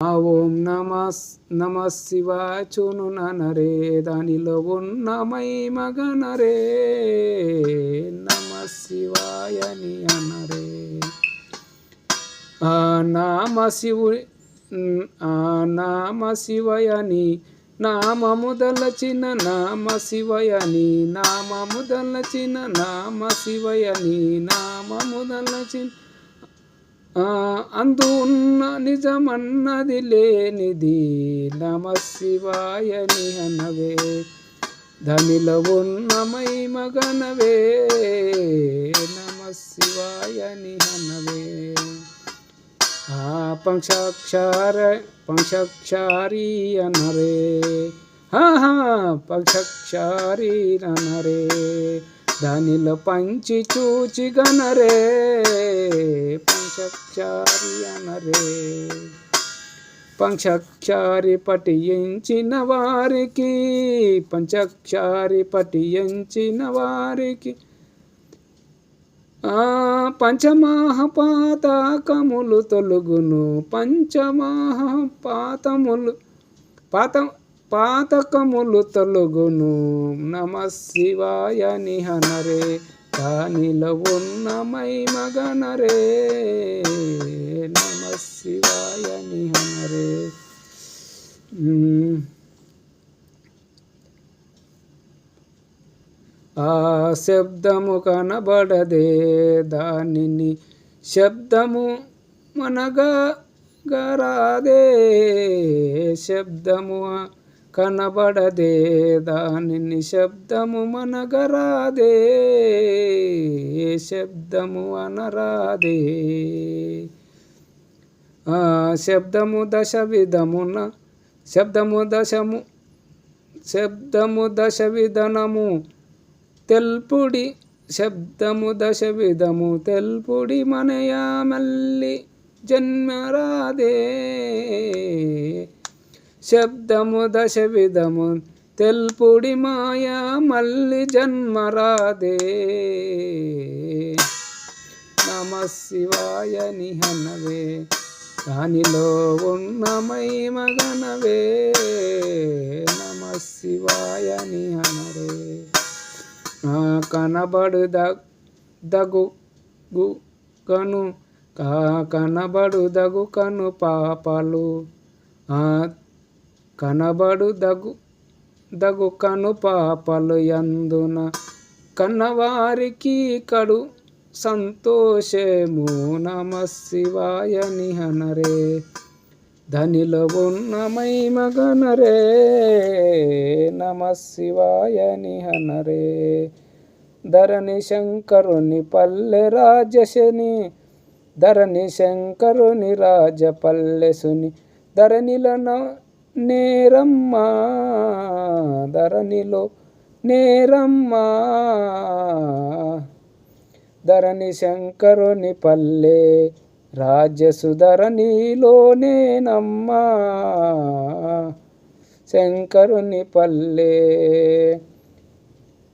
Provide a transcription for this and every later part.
ఓం నమ శివాచును నరే దానిలో ఉన్న మగనరే నమ శివాయని అనరే. నామ శివయని నామము దలచిన నామ శివయని నామము దలచిన నామ శివయని నామము దలచిన అందు ఉన్న నిజమన్నది లేనిది నమ శివాయని అనవే. దానిలో ఉన్న మగనవే నమ శివాయని అనవే. పంచాక్షారి అనరే పంచాక్షారి అనరే. దానిలో పంచి చూచి గనరే పంచాక్షారి అనరే. పంచాక్షారి పఠించిన వారికి పంచాక్షారి పఠించిన వారికి పంచమహాపాతకములు తొలుగును. పాతకములు తొలుగును. నమ శివాయని హనరే దానిలో ఉన్న మగనరే నమ శివాయని హనరే. శబ్దము కనబడదే దానిని శబ్దము మనగరాదే. శబ్దము కనబడదే దానిని శబ్దము మనగరాదే. శబ్దము అనరాదే. శబ్దము దశ విధమున శబ్దము దశ విధనము తెల్పుడి. శబ్దము దశ విధము తెల్పుడి మనయా మల్లి జన్మరాదే. శబ్దము దశ విధము తెల్పుడి మాయా మల్లి జన్మరాదే. నమ శివాయని హనవే దానిలో ఉన్న మగనవే నమ శివాయని హనరే. కనబడు దగు కను పాపలు కనబడు దగు కను పాపలు యందున కన్నవారికి కడు సంతోషము నమ శివాయని హనరే. ధనిలో ఉన్న మగనరే నమ శివాయని హనరే. ధరణి శంకరుని పల్లె రాజశని ధరణి శంకరుని రాజపల్లెసుని ధరణిలో నేరమ్మా ధరణిలో నేరమ్మా. ధరణి శంకరుని పల్లె రాజ్యసుధరణిలోనేనమ్మా. శంకరుని పల్లె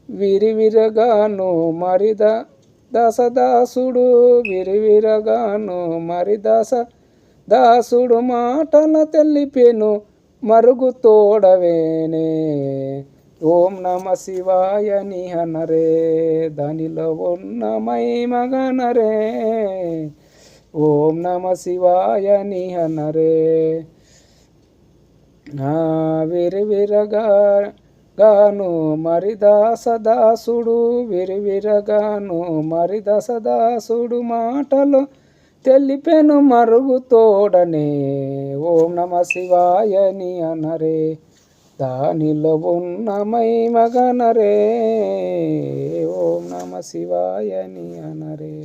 విరివిరగాను మరిద దాసదాసుడు విరివిరగాను దాసుడు మాటల తెలిపెను మరుగు తోడవేనే. ఓం నమ శివాయని హనరే దానిలో ఉన్న మగనరే ఓం నమ శివాయని హనరే. విరివిరగాను మరిదాసదాసుడు విరివిరగాను మరిదాసదాసుడు మాటలు తెలిపెను మరుగు తోడనే. ఓం నమ శివాయని అనరే దానిలో ఉన్న మగనరే ఓం నమ శివాయని అనరే.